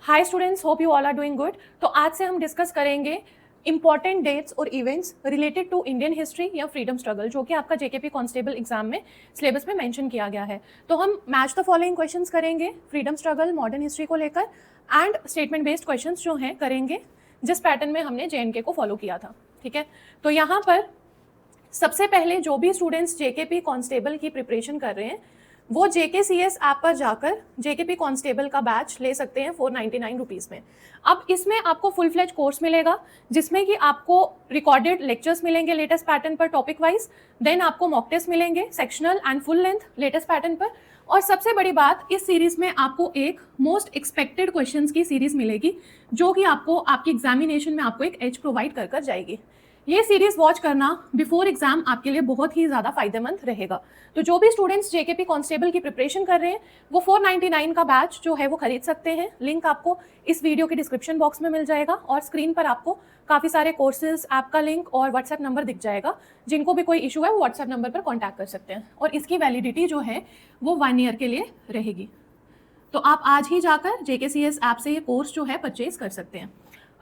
Hi students, hope you all are doing good. तो आज से हम डिस्कस करेंगे इंपॉर्टेंट डेट्स और events related to Indian history या फ्रीडम स्ट्रगल, जो कि आपका जेकेपी कांस्टेबल एग्जाम में सिलेबस में मेंशन किया गया है। तो हम मैच द फॉलोइंग क्वेश्चंस करेंगे फ्रीडम स्ट्रगल मॉडर्न हिस्ट्री को लेकर, एंड स्टेटमेंट बेस्ड क्वेश्चंस जो हैं करेंगे जिस पैटर्न में हमने जेएनके को फॉलो किया था। ठीक है, तो यहाँ पर सबसे पहले जो भी स्टूडेंट्स जेकेपी कांस्टेबल की प्रिपरेशन कर रहे हैं वो JKCS ऐप पर जाकर जेकेपी कांस्टेबल का बैच ले सकते हैं 499 रुपीज़ में। अब इसमें आपको फुल फ्लेज कोर्स मिलेगा जिसमें कि आपको रिकॉर्डेड लेक्चर्स मिलेंगे लेटेस्ट पैटर्न पर टॉपिक वाइज, देन आपको मॉक टेस्ट मिलेंगे sectional and full length latest pattern पर, और सबसे बड़ी बात इस सीरीज में आपको एक मोस्ट एक्सपेक्टेड क्वेश्चंस की सीरीज मिलेगी जो कि आपको आपकी एग्जामिनेशन में आपको एक एज प्रोवाइड कर कर जाएगी। ये सीरीज वॉच करना बिफोर एग्जाम आपके लिए बहुत ही ज़्यादा फायदेमंद रहेगा। तो जो भी स्टूडेंट्स जेकेपी कांस्टेबल की प्रिपरेशन कर रहे हैं वो 499 का बैच जो है वो खरीद सकते हैं। लिंक आपको इस वीडियो के डिस्क्रिप्शन बॉक्स में मिल जाएगा और स्क्रीन पर आपको काफ़ी सारे कोर्सेज, ऐप का लिंक और व्हाट्सएप नंबर दिख जाएगा। जिनको भी कोई इशू है वो व्हाट्सएप नंबर पर कॉन्टैक्ट कर सकते हैं और इसकी वैलिडिटी जो है वो 1 ईयर के लिए रहेगी। तो आप आज ही जाकर JKCS ऐप से ये कोर्स जो है परचेज कर सकते हैं।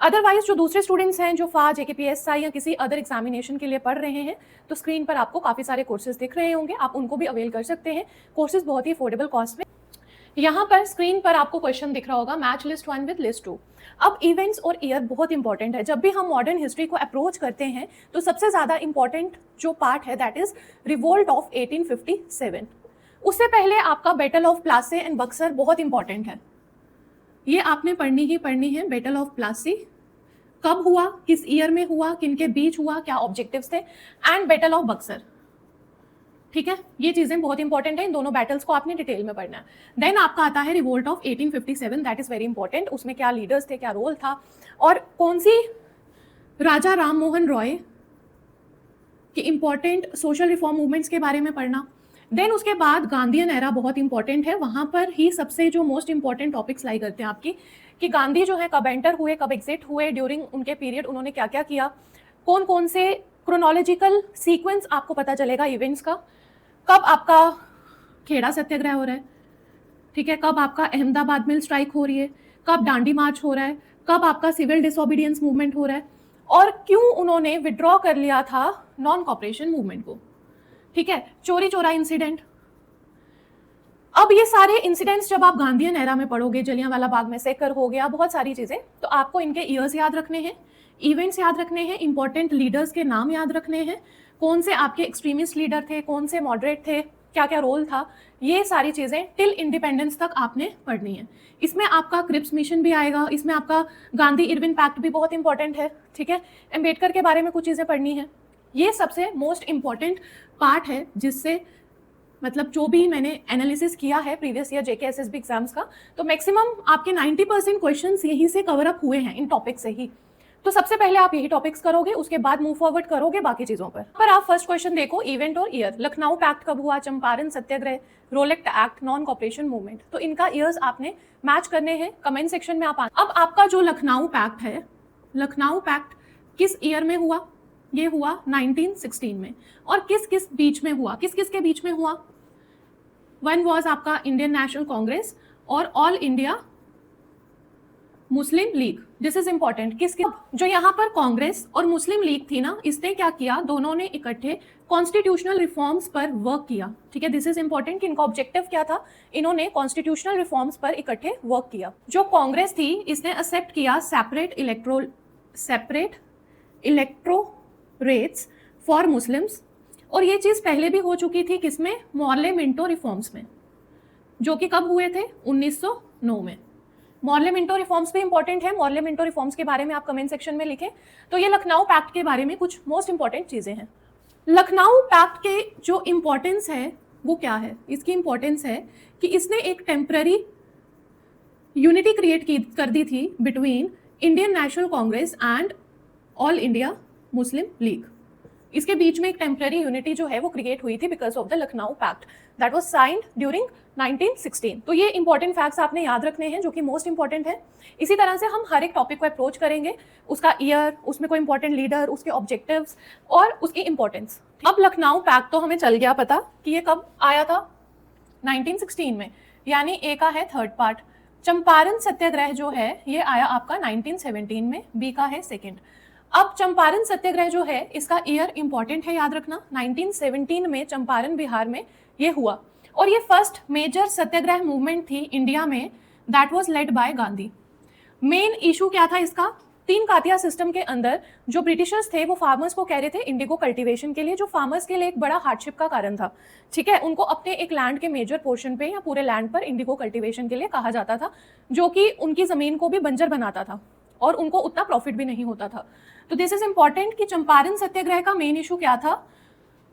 अदरवाइज जो दूसरे स्टूडेंट्स हैं जो FA, JKPSI या किसी अदर एग्जामिनेशन के लिए पढ़ रहे हैं तो स्क्रीन पर आपको काफ़ी सारे कोर्सेज दिख रहे होंगे, आप उनको भी अवेल कर सकते हैं। कोर्सेज बहुत ही अफोर्डेबल कॉस्ट में। यहाँ पर स्क्रीन पर आपको क्वेश्चन दिख रहा होगा, मैच लिस्ट 1 विद लिस्ट 2। अब इवेंट्स और ईयर बहुत इंपॉर्टेंट है। जब भी हम मॉडर्न हिस्ट्री को अप्रोच करते हैं तो सबसे ज़्यादा इंपॉर्टेंट जो पार्ट है दैट इज रिवोल्ट ऑफ 1857। उससे पहले आपका battle of Plassey and Buxar बहुत इंपॉर्टेंट है, ये आपने पढ़नी ही पढ़नी है। बैटल ऑफ प्लासी कब हुआ, किस ईयर में हुआ, किनके बीच हुआ, क्या ऑब्जेक्टिव्स थे, एंड बैटल ऑफ बक्सर। ठीक है, ये चीजें बहुत इंपॉर्टेंट है, इन दोनों बैटल्स को आपने डिटेल में पढ़ना है। देन आपका आता है revolt of 1857, that is very important. उसमें क्या लीडर्स थे, क्या रोल था, और कौन सी राजा राम मोहन रॉय के इंपॉर्टेंट सोशल रिफॉर्म मूवमेंट्स के बारे में पढ़ना। देन उसके बाद गांधीयन एरा बहुत इंपॉर्टेंट है, वहां पर ही सबसे जो मोस्ट इंपॉर्टेंट टॉपिक्स लाई करते हैं आपकी कि गांधी जो है कब एंटर हुए, कब एग्जिट हुए, ड्यूरिंग उनके पीरियड उन्होंने क्या क्या किया, कौन कौन से क्रोनोलॉजिकल सीक्वेंस आपको पता चलेगा इवेंट्स का, कब आपका खेड़ा सत्याग्रह हो रहा है, ठीक है, कब आपका अहमदाबाद मिल स्ट्राइक हो रही है, कब दांडी मार्च हो रहा है, कब आपका सिविल डिसोबीडियंस मूवमेंट हो रहा है, और क्यों उन्होंने विड्रॉ कर लिया था नॉन कॉपरेशन मूवमेंट को। ठीक है, चोरी चोरा इंसिडेंट। अब ये सारे इंसिडेंट्स जब आप गांधीयन एरा में पढ़ोगे, जलियांवाला बाग में सेकर हो गया, बहुत सारी चीजें, तो आपको इनके ईयर्स याद रखने हैं, इवेंट्स याद रखने हैं, इंपॉर्टेंट लीडर्स के नाम याद रखने हैं, कौन से आपके एक्सट्रीमिस्ट लीडर थे, कौन से मॉडरेट थे, क्या क्या रोल था, ये सारी चीजें टिल इंडिपेंडेंस तक आपने पढ़नी है। इसमें आपका क्रिप्स मिशन भी आएगा, इसमें आपका गांधी इरविन पैक्ट भी बहुत इंपॉर्टेंट है। ठीक है, अम्बेडकर के बारे में कुछ चीजें पढ़नी है। ये सबसे मोस्ट इंपॉर्टेंट पार्ट है जिससे मतलब जो भी मैंने एनालिसिस किया है प्रीवियस ईयर JKSSB एग्जाम्स का, तो मैक्सिमम आपके 90% क्वेश्चंस यहीं से कवर अप हुए हैं, इन टॉपिक से ही। तो सबसे पहले आप यही टॉपिक्स करोगे, उसके बाद मूव फॉरवर्ड करोगे बाकी चीजों पर आप फर्स्ट क्वेश्चन देखो, इवेंट और ईयर। लखनऊ पैक्ट कब हुआ, Champaran satyagraha, Rowlatt act, non cooperation movement, तो इनका ईयर्स आपने मैच करने हैं। कमेंट सेक्शन में आप अब आपका जो लखनऊ पैक्ट है, लखनऊ पैक्ट किस ईयर में हुआ, ये हुआ 1916 में, और किस किस बीच में हुआ, किस किस के बीच में हुआ। वन वॉज आपका इंडियन नेशनल कांग्रेस और all India Muslim league. This is important, किसके जो यहाँ पर कांग्रेस और मुस्लिम लीग थी ना, इसने क्या किया, दोनों ने इकट्ठे कॉन्स्टिट्यूशनल रिफॉर्म्स पर वर्क किया। ठीक है, दिस इज इंपॉर्टेंट कि इनका ऑब्जेक्टिव क्या था, इन्होंने कॉन्स्टिट्यूशनल रिफॉर्म्स पर इकट्ठे वर्क किया। जो कांग्रेस थी इसने एक्सेप्ट किया सेपरेट इलेक्टोरेट्स फॉर मुस्लिम्स, और ये चीज पहले भी हो चुकी थी किसमें, मॉर्ले मिंटो रिफॉर्म्स में, जो कि कब हुए थे, 1909 में। मॉर्ले मिंटो रिफॉर्म्स भी इंपॉर्टेंट है, मॉर्ले मिंटो रिफॉर्म्स के बारे में आप कमेंट सेक्शन में लिखें। तो ये लखनऊ पैक्ट के बारे में कुछ मोस्ट इंपॉर्टेंट चीजें हैं। लखनऊ पैक्ट के जो इंपॉर्टेंस है वो क्या है, इसकी इंपॉर्टेंस है कि इसने एक टेम्पररी यूनिटी क्रिएट कर दी थी between Indian national Congress and all India Muslim league. इसके बीच में एक टेम्पररी यूनिटी जो है वो क्रिएट हुई थी because of the Lucknow pact that was signed during 1916। तो ये इंपॉर्टेंट फैक्ट्स आपने याद रखने हैं जो कि मोस्ट इंपॉर्टेंट है। इसी तरह से हम हर एक टॉपिक को अप्रोच करेंगे, उसका ईयर, उसमें कोई इंपॉर्टेंट लीडर, उसके ऑब्जेक्टिव्स और उसकी इंपॉर्टेंस। अब लखनऊ पैक्ट तो हमें चल गया पता कि ये कब आया था, 1916 में, यानी ए का है थर्ड पार्ट। चंपारण सत्याग्रह जो है ये आया आपका 1917 में, बी का है सेकंड। अब चंपारण सत्याग्रह जो है इसका ईयर इंपॉर्टेंट है, याद रखना, 1917 में चंपारण बिहार में ये हुआ और ये फर्स्ट मेजर सत्याग्रह मूवमेंट थी इंडिया में, that was led by Gandhi. Main issue क्या था इसका, तीन कातिया सिस्टम के अंदर जो ब्रिटिशर्स थे वो फार्मर्स को कह रहे थे इंडिगो कल्टीवेशन के लिए, जो फार्मर्स के लिए एक बड़ा हार्डशिप का कारण था, ठीक है। उनको अपने एक लैंड के मेजर पोर्शन पे या पूरे लैंड पर इंडिगो कल्टीवेशन के लिए कहा जाता था, जो कि उनकी जमीन को भी बंजर बनाता था और उनको उतना प्रॉफिट भी नहीं होता था। तो दिस इज इंपॉर्टेंट कि चंपारण सत्याग्रह का मेन इशू क्या था।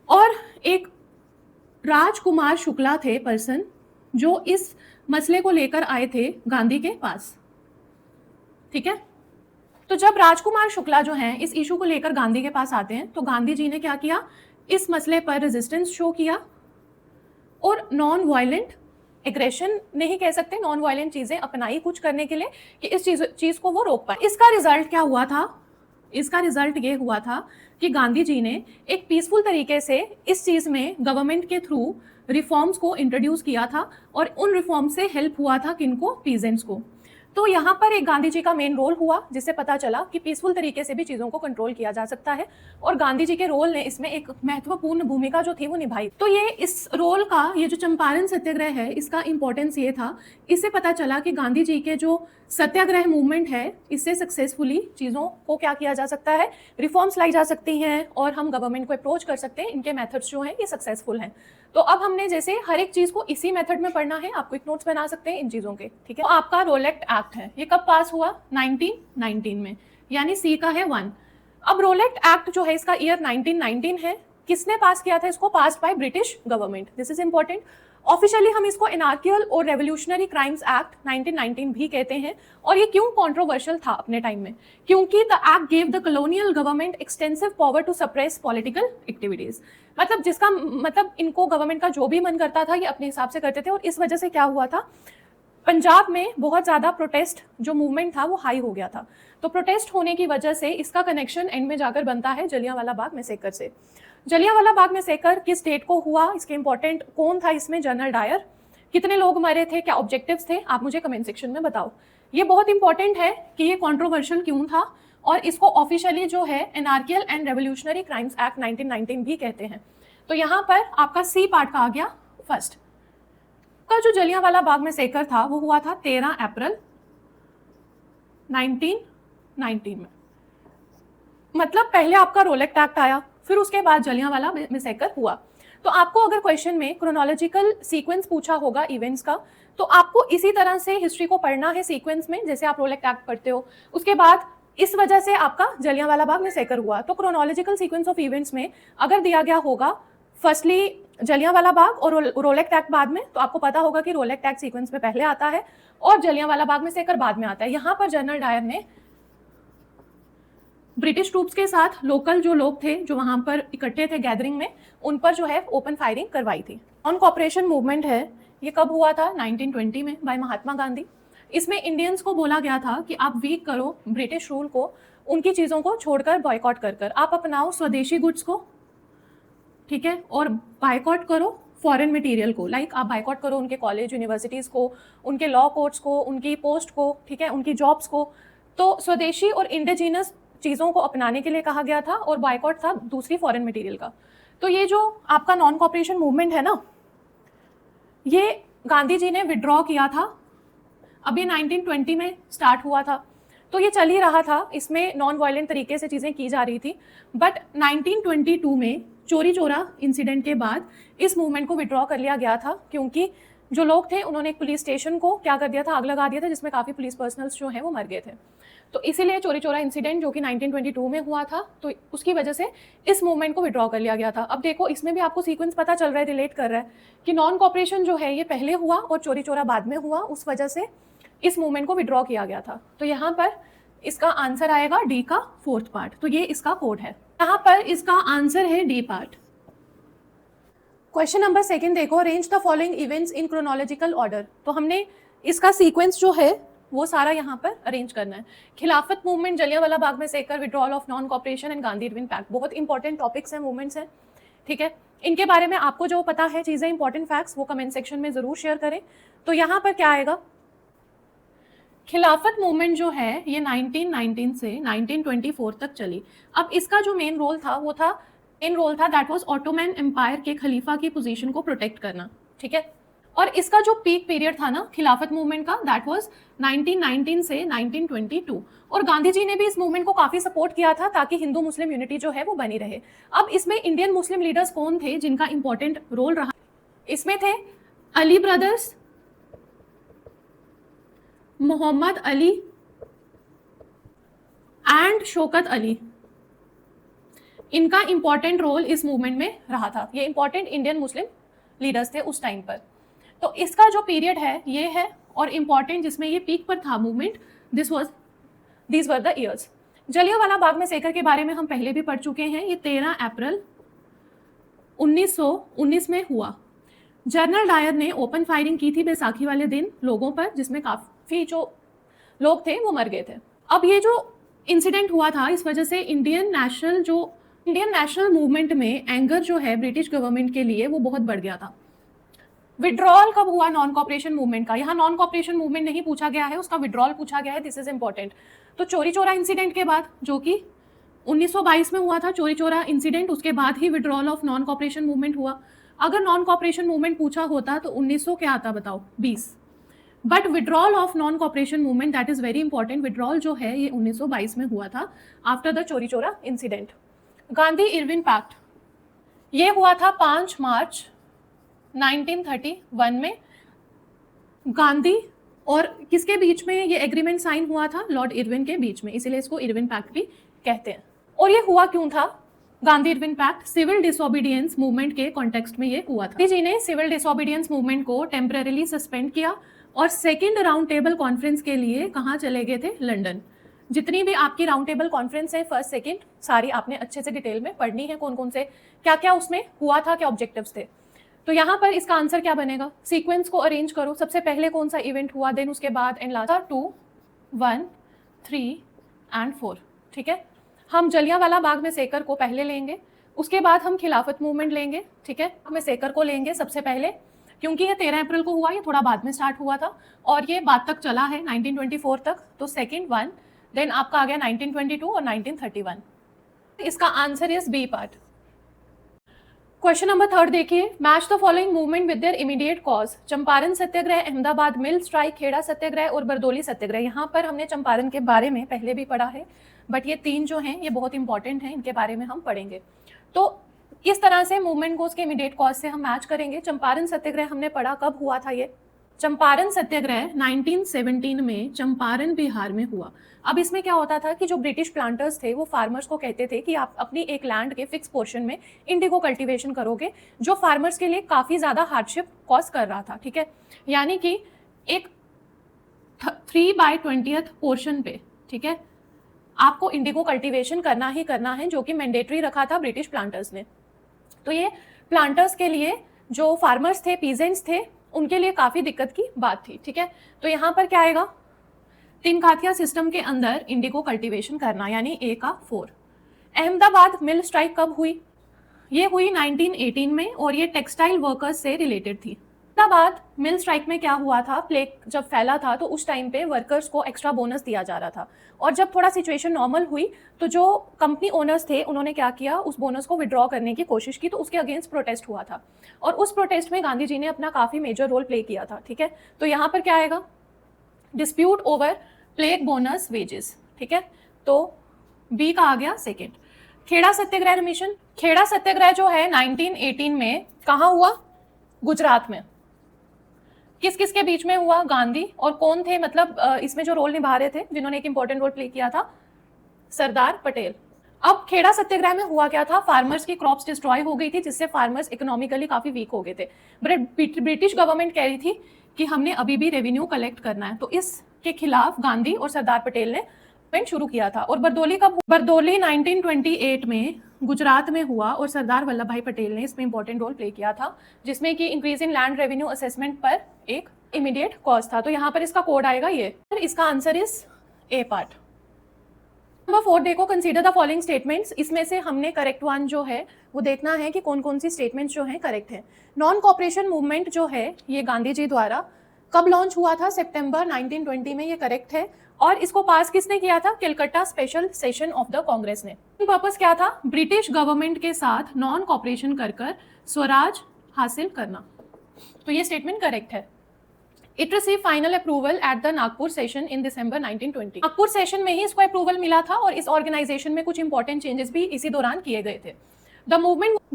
और एक राजकुमार शुक्ला थे पर्सन जो इस मसले को लेकर आए थे गांधी के पास, ठीक है। तो जब राजकुमार शुक्ला जो हैं इस इशू को लेकर गांधी के पास आते हैं तो गांधी जी ने क्या किया, इस मसले पर रेजिस्टेंस शो किया और नॉन वायलेंट एग्रेशन नहीं कह सकते, नॉन वायलेंट चीजें अपनाई कुछ करने के लिए कि इस चीज को वो रोक पाए। इसका रिजल्ट क्या हुआ था, इसका रिजल्ट ये हुआ था कि गांधी जी ने एक पीसफुल तरीके से इस चीज में गवर्नमेंट के थ्रू रिफॉर्म्स को इंट्रोड्यूस किया था और उन रिफॉर्म से हेल्प हुआ था किनको, पीजेंट्स को। तो यहाँ पर एक गांधी जी का मेन रोल हुआ जिससे पता चला कि पीसफुल तरीके से भी चीजों को कंट्रोल किया जा सकता है और गांधी जी के रोल ने इसमें एक महत्वपूर्ण भूमिका जो थी वो निभाई। तो ये इस रोल का, ये जो चंपारण सत्याग्रह है इसका इंपॉर्टेंस ये था, इससे पता चला कि गांधी जी के जो सत्याग्रह मूवमेंट है इससे सक्सेसफुली चीजों को क्या किया जा सकता है, रिफॉर्म्स लाई जा सकती हैं और हम गवर्नमेंट को अप्रोच कर सकते हैं, इनके मेथड्स जो हैं ये सक्सेसफुल हैं। तो अब हमने जैसे हर एक चीज को इसी मेथड में पढ़ना है, आप क्विक नोट्स बना सकते हैं इन चीजों के, ठीक है। तो आपका रोलेट एक्ट है, ये कब पास हुआ, 1919 में, यानी सी का है 1। अब रोलेट एक्ट जो है इसका ईयर 1919 है, किसने पास किया था इसको, pass by British government, this is important. Officially हम इसको एनार्कियल और रेवोल्यूशनरी क्राइम्स एक्ट 1919 भी कहते हैं। और ये क्यों कंट्रोवर्शियल था अपने टाइम में, क्योंकि the act gave the colonial government extensive power to suppress political activities, मतलब जिसका मतलब इनको गवर्नमेंट का जो भी मन करता था ये अपने हिसाब से करते थे। और इस वजह से क्या हुआ था, पंजाब में बहुत ज़्यादा प्रोटेस्ट जो मूवमेंट था वो हाई हो गया था। तो प्रोटेस्ट होने की वजह से इसका कनेक्शन एंड में जाकर बनता है जलियांवाला बाग मैसेकर से। जलियांवाला बाग मैसेकर किस डेट को हुआ, इसके इंपॉर्टेंट कौन था इसमें, जनरल डायर, कितने लोग मरे थे, क्या ऑब्जेक्टिव्स थे, आप मुझे कमेंट सेक्शन में बताओ। ये बहुत इंपॉर्टेंट है कि ये कंट्रोवर्शियल क्यों था और इसको ऑफिशियली जो है एनार्कियल एंड रेवोल्यूशनरी क्राइम्स एक्ट 1919 भी कहते हैं। तो यहाँ पर आपका सी पार्ट का आ गया फर्स्ट का। जो जलियांवाला बाग मैसेकर था वो हुआ था 13 अप्रैल 1919 में, मतलब पहले आपका रोलेट एक्ट आया फिर उसके बाद जलियांवाला मैसेकर हुआ। तो आपको अगर क्वेश्चन में क्रोनोलॉजिकल सीक्वेंस पूछा होगा इवेंट्स का, तो आपको इसी तरह से हिस्ट्री को पढ़ना है सीक्वेंस में, जैसे आप रोलेट एक्ट पढ़ते हो, उसके बाद इस वजह से आपका जलियांवाला बाग मैसेकर हुआ। तो क्रोनोलॉजिकल सीक्वेंस ऑफ इवेंट्स में अगर दिया गया होगा फर्स्टली जलियांवाला बाग और रोलेट एक्ट बाद में, तो आपको पता होगा कि रोलेट एक्ट सीक्वेंस में पहले आता है और जलियांवाला बाग मैसेकर बाद में आता है। यहाँ पर जनरल डायर ने ब्रिटिश ट्रूप्स के साथ लोकल जो लोग थे जो वहां पर इकट्ठे थे गैदरिंग में, उन पर जो है ओपन फायरिंग करवाई थी। नॉन कॉपरेशन मूवमेंट है, ये कब हुआ था, 1920 में, बाय महात्मा गांधी। इसमें इंडियंस को बोला गया था कि आप वीक करो ब्रिटिश रूल को, उनकी चीज़ों को छोड़कर बॉयकॉट कर आप अपनाओ स्वदेशी गुड्स को, ठीक है, और बायकॉट करो फॉरेन मटेरियल को, लाइक आप बायकॉट करो उनके कॉलेज यूनिवर्सिटीज़ को, उनके लॉ कोर्ट्स को, उनकी पोस्ट को, ठीक है, उनकी जॉब्स को। तो स्वदेशी और इंडिजिनस चीज़ों को अपनाने के लिए कहा गया था और बायकॉट था दूसरी फॉरेन मटेरियल का। तो ये जो आपका नॉन कॉपरेशन मूवमेंट है ना, ये गांधी जी ने विड्रॉ किया था, अभी 1920 में स्टार्ट हुआ था, तो ये चल ही रहा था, इसमें नॉन वायलेंट तरीके से चीज़ें की जा रही थी। बट 1922 में चोरी चोरा इंसिडेंट के बाद इस मूवमेंट को विड्रॉ कर लिया गया था, क्योंकि जो लोग थे उन्होंने एक पुलिस स्टेशन को क्या कर दिया था, आग लगा दिया था, जिसमें काफ़ी पुलिस पर्सनल्स जो हैं वो मर गए थे। तो इसीलिए चोरी चोरा इंसिडेंट जो कि 1922 में हुआ था, तो उसकी वजह से इस मूवमेंट को विड्रॉ कर लिया गया था। अब देखो इसमें भी आपको सीक्वेंस पता चल रहा है, रिलेट कर रहा है कि नॉन कॉपरेशन जो है ये पहले हुआ और चोरी चोरा बाद में हुआ, उस वजह से इस मूवमेंट को विड्रॉ किया गया था। तो यहाँ पर इसका आंसर आएगा डी का फोर्थ पार्ट, तो ये इसका कोड है। यहाँ पर इसका आंसर है D part. Question number second देखो, arrange the following events in chronological order. तो हमने इसका सीक्वेंस जो है वो सारा यहाँ पर अरेंज करना है। Khilafat movement, Jallianwala Bagh massacre, withdrawal of non cooperation and Gandhi Irwin pact, बहुत इंपॉर्टेंट टॉपिक्स हैं, मूवमेंट्स हैं, ठीक है। इनके बारे में आपको जो पता है चीज़ें, इंपॉर्टेंट फैक्ट्स, वो कमेंट सेक्शन में ज़रूर शेयर करें। तो यहाँ पर क्या आएगा, खिलाफत मूवमेंट जो है ये 1919 से 1924 तक चली। अब इसका जो मेन रोल था दैट वाज ऑटोमन एम्पायर के खलीफा की पोजीशन को प्रोटेक्ट करना, ठीक है। और इसका जो पीक पीरियड था ना खिलाफत मूवमेंट का, दैट वाज 1919 से 1922। और गांधी जी ने भी इस मूवमेंट को काफी सपोर्ट किया था ताकि हिंदू मुस्लिम यूनिटी जो है वो बनी रहे। अब इसमें इंडियन मुस्लिम लीडर्स कौन थे जिनका इंपॉर्टेंट रोल रहा? इसमें थे अली ब्रदर्स, मोहम्मद अली एंड शौकत अली। इनका इंपॉर्टेंट रोल इस मूवमेंट में रहा था। ये इंपॉर्टेंट इंडियन मुस्लिम लीडर्स थे उस टाइम पर। तो इसका जो पीरियड है ये है, और इंपॉर्टेंट जिसमें ये पीक पर था movement, these were the years. Jallianwala Bagh में सेकर के बारे में हम पहले भी पढ़ चुके हैं। ये 13 अप्रैल 1919 में हुआ। जनरल डायर ने ओपन फायरिंग की थी बैसाखी वाले दिन लोगों पर, जिसमें काफी जो लोग थे वो मर गए थे। अब ये जो इंसिडेंट हुआ था इस वजह से इंडियन नेशनल मूवमेंट में एंगर जो है ब्रिटिश गवर्नमेंट के लिए वो बहुत बढ़ गया था। विड्रॉल कब हुआ नॉन कॉपरेशन मूवमेंट का? यहाँ नॉन कॉपरेशन मूवमेंट नहीं पूछा गया है, उसका विड्रॉल पूछा गया है, दिस इज इंपॉर्टेंट। तो चोरी चोरा इंसिडेंट के बाद, जो कि 1922 में हुआ था चोरी चोरा इंसिडेंट, उसके बाद ही withdrawal of non cooperation movement हुआ। अगर नॉन कॉपरेशन मूवमेंट पूछा होता तो 1900 क्या आता बताओ, 20। But withdrawal of non cooperation movement that is very important. Withdrawal जो है ये 1922 में हुआ था आफ्टर द चोरी चोरा इंसिडेंट। गांधी इरविन पैक्ट ये हुआ था 5 मार्च 1931 में। गांधी और किसके बीच में ये एग्रीमेंट साइन हुआ था? लॉर्ड इरविन के बीच में, इसीलिए इसको इरविन पैक्ट भी कहते हैं। और ये हुआ क्यों था Gandhi Irwin pact? Civil disobedience movement के कॉन्टेक्स्ट में ये हुआ था। गांधी जी ने सिविल डिसोबीडियंस मूवमेंट को टेम्परेरीली सस्पेंड किया और सेकेंड राउंड टेबल कॉन्फ्रेंस के लिए कहाँ चले गए थे? लंदन। जितनी भी आपकी राउंड टेबल कॉन्फ्रेंस है फर्स्ट सेकेंड, सारी आपने अच्छे से डिटेल में पढ़नी है, कौन कौन से क्या क्या उसमें हुआ था, क्या ऑब्जेक्टिव्स थे। तो यहाँ पर इसका आंसर क्या बनेगा? सीक्वेंस को अरेंज करो, सबसे पहले कौन सा इवेंट हुआ, देन उसके बाद एंड लास्ट 2, 1, 3 एंड 4, ठीक है। हम जलियांवाला बाग में सेकर को पहले लेंगे, उसके बाद हम खिलाफत मूवमेंट लेंगे, ठीक है। में सेकर को लेंगे सबसे पहले, क्योंकि ये 13 अप्रैल को हुआ, ये थोड़ा बाद में स्टार्ट हुआ था और ये बाद तक चला है 1924 तक। तो सेकेंड 1, देन आपका आ गया 1922 और 1931। इसका answer is B part. Question number 3 देखिए, match the following movement with their immediate cause. Champaran satyagraha, Ahmedabad mill strike, Kheda satyagraha और बरदौली सत्याग्रह। यहाँ पर हमने चंपारण के बारे में पहले भी पढ़ा है, बट ये 3 जो हैं ये बहुत इंपॉर्टेंट हैं, इनके बारे में हम पढ़ेंगे। तो इस तरह से मूवमेंट को उसके इमीडिएट कॉज से हम मैच करेंगे। चंपारण सत्याग्रह हमने पढ़ा, कब हुआ था ये? चंपारण सत्याग्रह 1917 में चंपारण बिहार में हुआ। अब इसमें क्या होता था कि जो ब्रिटिश प्लांटर्स थे वो फार्मर्स को कहते थे कि आप अपनी एक लैंड के फिक्स पोर्शन में इंडिगो कल्टीवेशन करोगे, जो फार्मर्स के लिए काफ़ी ज़्यादा हार्डशिप कॉज कर रहा था, ठीक है। यानी कि एक 3/20 पोर्शन पे, ठीक है, आपको इंडिगो कल्टीवेशन करना ही करना है, जो कि मैंडेटरी रखा था ब्रिटिश प्लांटर्स ने। तो ये प्लांटर्स के लिए, जो फार्मर्स थे, पीजेंट्स थे, उनके लिए काफ़ी दिक्कत की बात थी, ठीक है। तो यहाँ पर क्या आएगा? 3 खातिया सिस्टम के अंदर इंडिगो कल्टीवेशन करना, यानी ए का 4। अहमदाबाद मिल स्ट्राइक कब हुई? ये हुई 1918 में और ये टेक्सटाइल वर्कर्स से रिलेटेड थी। अहमदाबाद मिल स्ट्राइक में क्या हुआ था? प्लेग जब फैला था तो उस टाइम पे वर्कर्स को एक्स्ट्रा बोनस दिया जा रहा था, और जब थोड़ा सिचुएशन नॉर्मल हुई तो जो कंपनी ओनर्स थे उन्होंने क्या किया, उस बोनस को विड्रॉ करने की कोशिश की। तो उसके अगेंस्ट प्रोटेस्ट हुआ था और उस प्रोटेस्ट में गांधी जी ने अपना काफ़ी मेजर रोल प्ले किया था, ठीक है। तो यहाँ पर क्या आएगा? Dispute over plague bonus wages, ठीक है। तो बी का आ गया सेकेंड। खेड़ा सत्याग्रह मिशन, खेड़ा सत्याग्रह जो है 1918 में कहाँ हुआ? गुजरात में। किस किस के बीच में हुआ? गांधी और कौन थे, मतलब इसमें जो रोल निभा रहे थे, जिन्होंने एक इंपॉर्टेंट रोल प्ले किया था? सरदार पटेल। अब खेड़ा सत्याग्रह में हुआ क्या था? फार्मर्स की क्रॉप्स डिस्ट्रॉय हो गई थी, जिससे फार्मर्स इकोनॉमिकली काफी वीक हो गए थे। ब्रिटिश गवर्नमेंट कह रही थी कि हमने अभी भी रेवेन्यू कलेक्ट करना है, तो इसके खिलाफ गांधी और सरदार पटेल ने मूवमेंट शुरू किया था। और बरदौली कब? बरदौली 1928 में गुजरात में हुआ और सरदार वल्लभ भाई पटेल ने इसमें इंपॉर्टेंट रोल प्ले किया था, जिसमें कि increase in land revenue assessment पर एक इमीडिएट कॉज था। तो यहाँ पर इसका कोड आएगा ये, इसका answer is a part. Number 4 देखो, कंसीडर द फॉलोइंग स्टेटमेंट्स। इसमें से हमने करेक्ट वन जो है वो देखना है कि कौन कौन सी स्टेटमेंट्स जो हैं करेक्ट है। नॉन कॉपरेशन मूवमेंट जो है ये गांधी जी द्वारा कब लॉन्च हुआ था? सितंबर 1920 में, ये करेक्ट है। और इसको पास किसने किया था? Calcutta special session of the Congress ने। पर्पस क्या था? ब्रिटिश गवर्नमेंट के साथ नॉन कॉपरेशन कर कर स्वराज हासिल करना। तो ये स्टेटमेंट करेक्ट है। It receive final approval at the Nagpur session in December 1920। Nagpur session में ही इसको अप्रूवल मिला था और इस ऑर्गेनाइजेशन में कुछ इंपॉर्टेंट चेंजेस भी इसी दौरान किए गए थे। The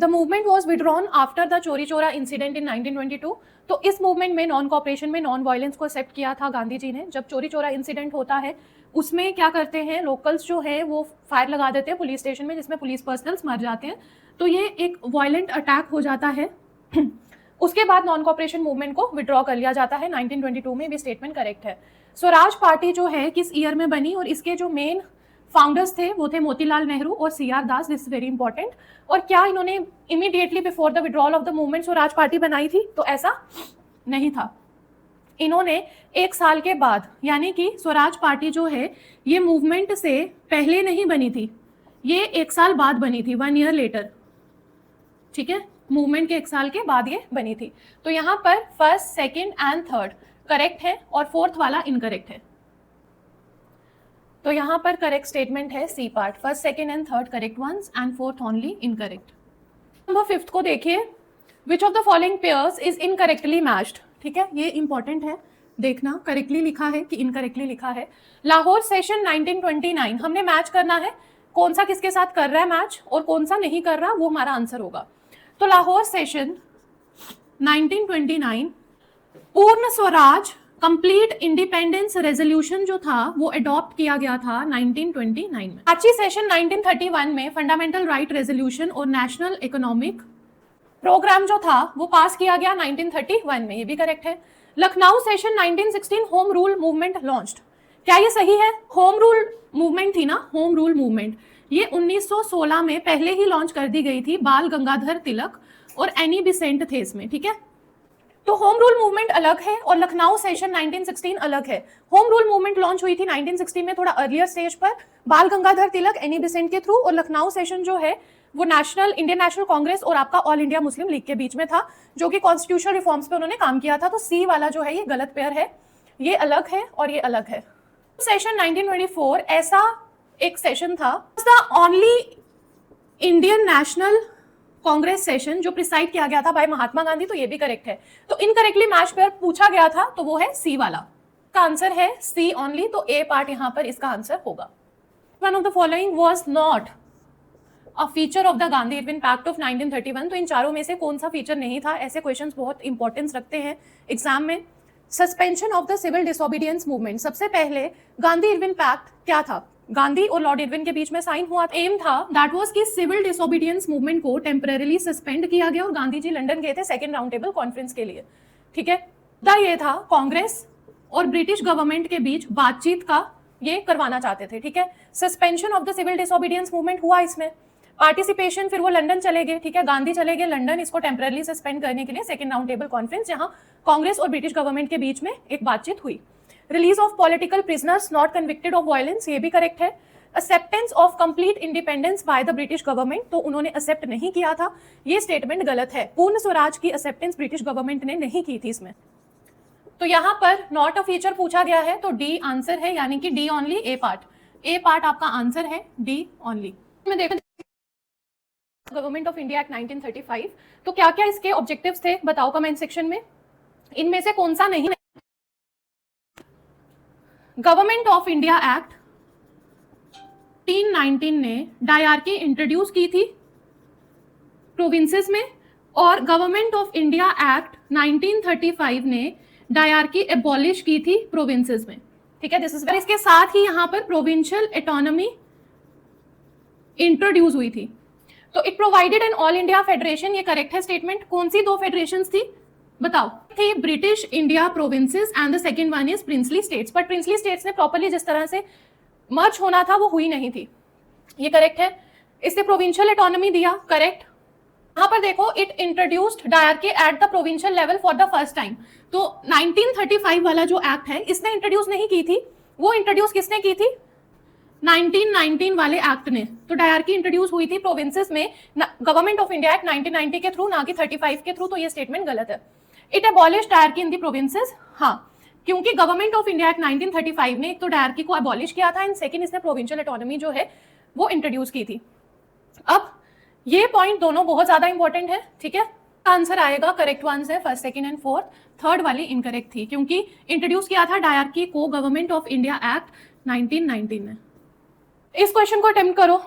movement was withdrawn after the चोरी चोरा इंसिडेंट इन 1922। तो इस मूवमेंट में नॉन कॉपरेशन में नॉन वायलेंस को एक्सेप्ट किया था गांधी जी ने। जब चोरी चोरा इंसिडेंट होता है उसमें क्या करते हैं, लोकल्स जो है वो फायर लगा देते हैं पुलिस स्टेशन में, जिसमें पुलिस पर्सनल्स मर जाते हैं। तो ये एक वायलेंट अटैक हो जाता है। उसके बाद नॉन कॉपरेशन मूवमेंट को विड्रॉ कर लिया जाता है 1922 में। भी स्टेटमेंट करेक्ट है। स्वराज पार्टी जो है किस ईयर में बनी और इसके जो मेन फाउंडर्स थे वो थे मोतीलाल नेहरू और CR Das. This is very important. और क्या इन्होंने immediately before the withdrawal of the movement Swaraj party बनाई थी? तो ऐसा नहीं था। इन्होंने एक साल के बाद, यानी कि स्वराज पार्टी जो है ये मूवमेंट से पहले नहीं बनी थी, ये एक साल बाद बनी थी, 1 ईयर लेटर। ठीक है, मूवमेंट के एक साल के बाद ये बनी थी। तो यहाँ पर first, second and third correct है और फोर्थ वाला इनकरेक्ट है। तो यहाँ पर करेक्ट स्टेटमेंट है C part, first, second and third correct ones and fourth only incorrect. Number 5 को देखिए, which of the following pairs is incorrectly matched. ठीक है, ये इंपॉर्टेंट है देखना, करेक्टली लिखा है कि इनकरेक्टली लिखा है। लाहौर सेशन 1929 हमने मैच करना है, कौन सा किसके साथ कर रहा है मैच और कौन सा नहीं कर रहा, वो हमारा आंसर होगा। तो लाहौर सेशन 1929 पूर्ण स्वराज कंप्लीट इंडिपेंडेंस रेजोल्यूशन जो था वो अडॉप्ट किया गया था 1929 में। रांची सेशन 1931 में फंडामेंटल राइट रेजोल्यूशन और नेशनल इकोनॉमिक प्रोग्राम जो था वो पास किया गया 1931 में, ये भी करेक्ट है। Lucknow session 1916 home rule movement launched. क्या ये सही है? होम रूल मूवमेंट थी ना, होम रूल मूवमेंट ये 1916 में पहले ही लॉन्च कर दी गई थी, बाल गंगाधर तिलक और एनी बिसेंट थे इसमें। ठीक है, तो होम रूल मूवमेंट अलग है और लखनऊ सेशन 1916 अलग है। होम रूल मूवमेंट लॉन्च हुई थी 1916 में, थोड़ा अर्लियर स्टेज पर, बाल गंगाधर तिलक, एनी बिसेंट के थ्रू। और लखनऊ सेशन जो है वो नेशनल इंडियन नेशनल कांग्रेस और आपका ऑल इंडिया मुस्लिम लीग के बीच में था, जो कि कॉन्स्टिट्यूशनल रिफॉर्म्स पे उन्होंने काम किया था। तो सी वाला जो है ये गलत पेयर है, ये अलग है और ये अलग है। सेशन 1924 ऐसा एक सेशन था, the only Indian national Congress session जो प्रिसाइड किया गया था बाय महात्मा गांधी। तो ये भी करेक्ट है। तो इनकरेक्टली मैच पेयर पूछा गया था तो वो है सी वाला, का आंसर है सी ओनली। तो ए पार्ट यहां पर इसका आंसर होगा। One of the following was not a feature of the Gandhi Irwin pact of 1931। तो इन चारों में से कौन सा फीचर नहीं था? ऐसे क्वेश्चंस बहुत इंपॉर्टेंस रखते हैं एग्जाम में। Suspension of the civil disobedience movement, सबसे पहले गांधी इरविन पैक्ट क्या था? गांधी और लॉर्ड इरविन के बीच में साइन हुआ। एम था दैट वाज कि सिविल डिसोबीडियंस मूवमेंट को टेम्परेरीली सस्पेंड किया गया और गांधी जी लंदन गए थे सेकंड राउंड टेबल कॉन्फ्रेंस के लिए। ठीक है, ये था कांग्रेस और ब्रिटिश गवर्नमेंट के बीच बातचीत का ये करवाना चाहते थे। ठीक है, suspension of the civil disobedience movement हुआ इसमें, पार्टिसिपेशन, फिर वो लंदन चले गए। ठीक है, गांधी चले गए लंदन इसको टेम्परेरीली सस्पेंड करने के लिए, सेकंड राउंड टेबल कॉन्फ्रेंस, जहां कांग्रेस और ब्रिटिश गवर्नमेंट के बीच में एक बातचीत हुई। Release of political prisoners not convicted of violence, ये भी करेक्ट है। Acceptance of complete independence by the British government, तो उन्होंने एक्सेप्ट नहीं किया था, ये स्टेटमेंट गलत है। पूर्ण स्वराज की एक्सेप्टेंस ब्रिटिश गवर्नमेंट ने नहीं की थी इसमें। तो यहाँ पर नॉट अ फीचर पूछा गया है तो डी आंसर है, यानी कि डी ओनली, ए पार्ट। ए पार्ट आपका आंसर है डी ओनली। मैं देखो गवर्नमेंट ऑफ इंडिया एक्ट 1935, तो क्या क्या इसके ऑब्जेक्टिव्स थे बताओ कमेंट सेक्शन में, इनमें से कौन सा नहीं। गवर्नमेंट ऑफ इंडिया एक्ट 1919 ने डायरकी इंट्रोड्यूस की थी प्रोविंसेस में, और गवर्नमेंट ऑफ इंडिया एक्ट 1935 ने डायरकी एबॉलिश की थी प्रोविंसेस में। ठीक है, दिस इज, इसके साथ ही यहां पर प्रोविंशियल ऑटोनॉमी इंट्रोड्यूस हुई थी। तो it provided N all India federation, ये करेक्ट है स्टेटमेंट। कौन सी दो फेडरेशंस थी बताओ? थी British India provinces and the second one is princely states. But princely states ने प्रॉपर्ली जिस तरह से मर्ज होना था वो हुई नहीं थी, ये करेक्ट है। इससे प्रोविंशियल ऑटोनॉमी दिया, करेक्ट। यहाँ पर देखो, it introduced dyarchy at the provincial level for the first time. तो 1935 वाला जो एक्ट है इसने इंट्रोड्यूस नहीं की थी, वो इंट्रोड्यूस किसने की थी? 1919 वाले एक्ट ने। तो डायरकी इंट्रोड्यूस हुई थी प्रोविंसेस में गवर्नमेंट ऑफ इंडिया एक्ट 1990 के थ्रू, ना कि 35 के थ्रू। तो ये स्टेटमेंट गलत है। It abolish dyarchy in the provinces, हाँ, क्योंकि गवर्नमेंट ऑफ इंडिया एक्ट 1935 ने एक तो डायरकी को अबॉलिश किया था एंड सेकंड इसने प्रोविंशियल ऑटोनॉमी जो है वो इंट्रोड्यूस की थी। अब ये पॉइंट दोनों बहुत ज्यादा इंपॉर्टेंट है, ठीक है। आंसर आएगा करेक्ट वन से, first second and fourth, third वाली इनकरेक्ट थी क्योंकि इंट्रोड्यूस किया था डायरकी को गवर्नमेंट ऑफ इंडिया एक्ट 1919 ने। इस क्वेश्चन को अटेम्प्ट करो।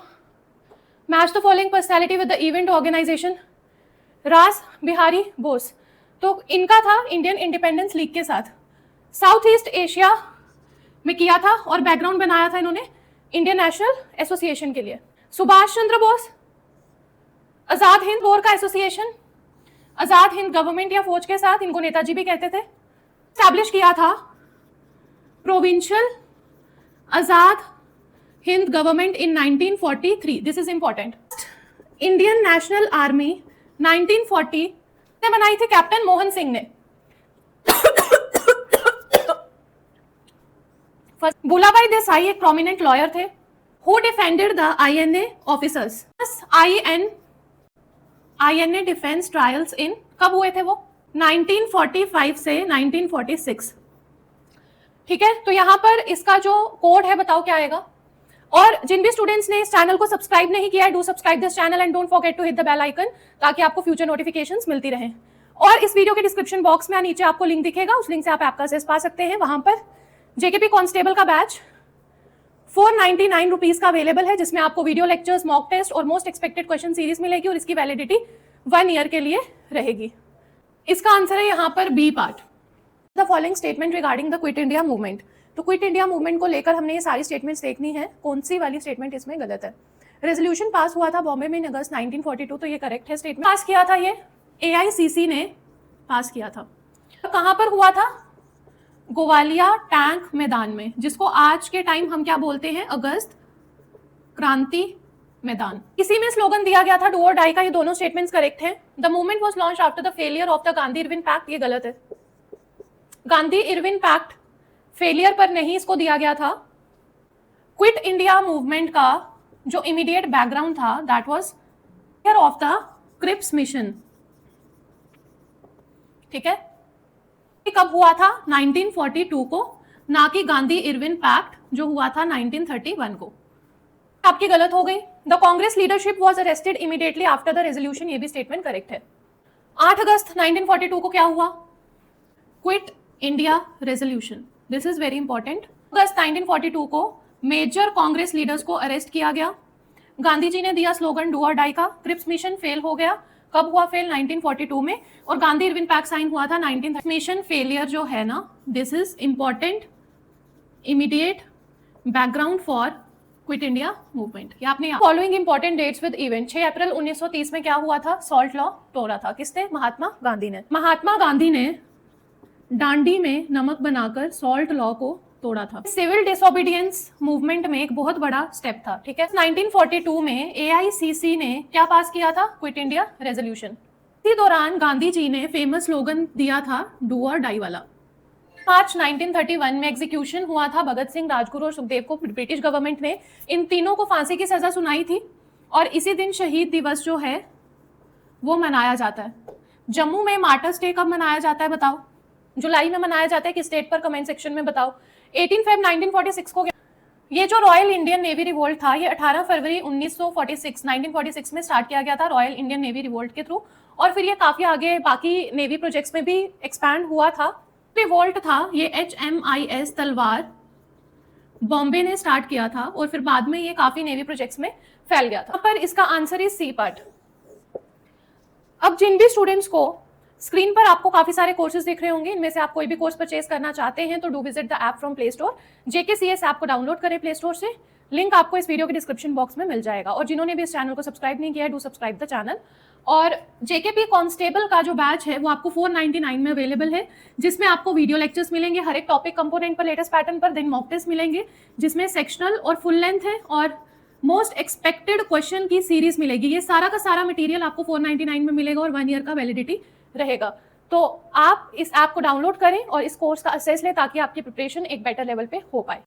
Match the following personality with the event organization. Ras Bihari Bose, तो इनका था इंडियन इंडिपेंडेंस लीग के साथ, साउथ ईस्ट एशिया में किया था और बैकग्राउंड बनाया था इन्होंने इंडियन नेशनल एसोसिएशन के लिए। सुभाष चंद्र बोस, आजाद हिंद वॉर का एसोसिएशन, आजाद हिंद गवर्नमेंट या फौज के साथ, इनको नेताजी भी कहते थे। स्टैब्लिश किया था provincial Azad Hind government in 1943, this is important. Indian national army 1940 ने बनाई थी कैप्टन मोहन सिंह ने। बुलाभाई देसाई एक प्रोमिनेंट लॉयर थे who defended the INA officers. INA defence trials इन, कब हुए थे वो? 1945 से 1946, ठीक है। तो यहां पर इसका जो कोड है बताओ क्या आएगा। और जिन भी स्टूडेंट्स ने इस चैनल को सब्सक्राइब नहीं किया है, do subscribe this channel and don't forget to hit the bell icon ताकि आपको फ्यूचर नोटिफिकेशंस मिलती रहें। और इस वीडियो के डिस्क्रिप्शन बॉक्स में नीचे आपको लिंक दिखेगा, उस लिंक से आप ऐप का एक्सेस पा सकते हैं। वहां पर JKP कांस्टेबल का बैच 499 रुपीज का अवेलेबल है, जिसमें आपको वीडियो लेक्चर्स, मॉक टेस्ट और मोस्ट एक्सपेक्टेड क्वेश्चन सीरीज मिलेगी और इसकी वैलिडिटी 1 ईयर के लिए रहेगी। इसका आंसर है यहाँ पर B part. The following statement regarding the quit India movement. तो क्विट इंडिया मूवमेंट को लेकर हमने ये सारी स्टेटमेंट्स देखनी है, कौन सी वाली स्टेटमेंट इसमें गलत है। रेजोल्यूशन पास हुआ था बॉम्बे में इन अगस्त 1942, तो ये करेक्ट है स्टेटमेंट। पास किया था ये AICC ने पास किया था। कहां पर हुआ था? गोवालिया टैंक मैदान में, जिसको आज के टाइम हम क्या बोलते हैं? अगस्त क्रांति मैदान। इसी में स्लोगन दिया गया था डू और डाई का। ये दोनों स्टेटमेंट्स करेक्ट हैं। The movement was launched after the failure of the Gandhi Irwin pact, ये गलत है। गांधी इरविन पैक्ट फेलियर पर नहीं इसको दिया गया था। क्विट इंडिया मूवमेंट का जो इमीडिएट बैकग्राउंड था that was of the Cripps mission, ठीक है। कब हुआ था? 1942 को, ना कि गांधी इरविन पैक्ट जो हुआ था 1931 को। आपकी गलत हो गई। The Congress leadership was arrested immediately after the resolution, ये भी स्टेटमेंट करेक्ट है। 8 अगस्त 1942 को क्या हुआ? Quit India resolution, this is very important. अगस्त 1942 को मेजर कांग्रेस लीडर्स को अरेस्ट किया गया। गांधी जी ने दिया स्लोगन डू और डाई का। क्रिप्स मिशन फेल हो गया। कब हुआ फेल? 1942 में। और गांधी इरविन पैक्ट साइन हुआ था 1930। मिशन फेलियर जो है ना, this is important immediate background for quit India movement. ये आपने following important dates with event. 6 April 1930 में क्या हुआ था? सॉल्ट लॉ तोड़ा था। किसने? महात्मा गांधी ने। महात्मा गांधी ने डांडी में नमक बनाकर सॉल्ट लॉ को तोड़ा था। सिविल डिसोबीडियंस मूवमेंट में एक बहुत बड़ा स्टेप था, ठीक है। 1942 में AICC ने क्या पास किया था? Quit India resolution. इसी दौरान गांधी जी ने फेमस स्लोगन दिया था डू और डाई वाला। मार्च 1931 में एग्जीक्यूशन हुआ था भगत सिंह, राजगुरु और सुखदेव को। ब्रिटिश गवर्नमेंट ने इन तीनों को फांसी की सजा सुनाई थी और इसी दिन शहीद दिवस जो है वो मनाया जाता है। जम्मू में मार्टर्स डे कब मनाया जाता है बताओ? जुलाई में मनाया जाता है। किस डेट पर? कमेंट सेक्शन में बताओ। 18 फेब 1946 को ये जो रॉयल इंडियन नेवी रिवोल्ट था ये 18 फरवरी 1946 में स्टार्ट किया गया था रॉयल इंडियन नेवी रिवोल्ट के थ्रू, और फिर ये काफी आगे बाकी नेवी प्रोजेक्ट्स में भी एक्सपैंड हुआ था। रिवोल्ट था ये HMIS तलवार बॉम्बे ने स्टार्ट किया था और फिर बाद में ये काफी नेवी प्रोजेक्ट्स में फैल गया था। पर इसका आंसर इज सी पार्ट। अब जिन भी स्टूडेंट्स को स्क्रीन पर आपको काफी सारे कोर्सेज दिख रहे होंगे, इनमें से आप कोई भी कोर्स परचेज करना चाहते हैं तो do visit the app from play store. JKCS app को डाउनलोड करें प्ले स्टोर से, लिंक आपको इस वीडियो के डिस्क्रिप्शन बॉक्स में मिल जाएगा। और जिन्होंने भी इस चैनल को सब्सक्राइब नहीं किया है, डू सब्सक्राइब द चैनल। और JKP कांस्टेबल का जो बैच है वो आपको 499 में अवेलेबल है, जिसमें आपको वीडियो लेक्चर्स मिलेंगे हर एक टॉपिक कंपोनेंट पर, लेटेस्ट पैटर्न पर, देन मॉक टेस्ट मिलेंगे जिसमें सेक्शनल और फुल लेंथ है, और मोस्ट एक्सपेक्टेड क्वेश्चन की सीरीज मिलेगी। ये सारा का सारा मटेरियल आपको 499 में मिलेगा और 1 ईयर का वैलिडिटी रहेगा। तो आप इस ऐप को डाउनलोड करें और इस कोर्स का असेस लें ताकि आपकी प्रिपरेशन एक बेटर लेवल पे हो पाए।